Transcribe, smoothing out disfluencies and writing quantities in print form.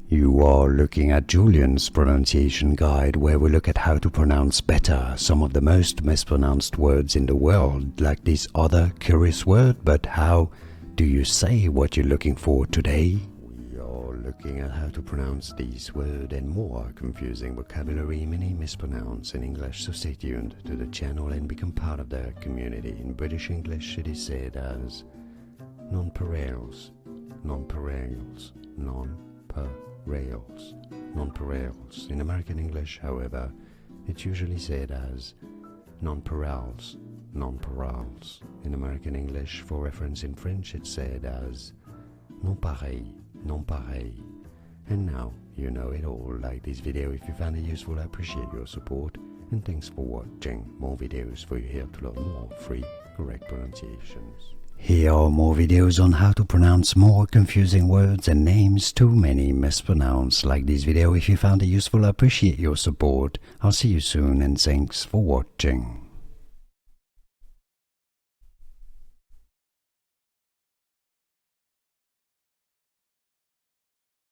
You are looking at Julian's pronunciation guide, where we look at how to pronounce better some of the most mispronounced words in the world, like this other curious word. But how do you say what you're looking for today? We are looking at how to pronounce this word and more confusing vocabulary many mispronounce in English, so stay tuned to the channel and become part of the community. In British English it is said as nonpareils, nonpareils, nonpareils, nonpareils. In American English, however, it's usually said as nonpareils, nonpareils. In American English, for reference in French, it's said as nonpareils, nonpareils. And now you know it all. Like this video if you found it useful. I appreciate your support, and thanks for watching. More videos for you here to learn more free correct pronunciations. Here are more videos on how to pronounce more confusing words and names too many mispronounced. Like this video if you found it useful. I appreciate your support. I'll see you soon, and thanks for watching.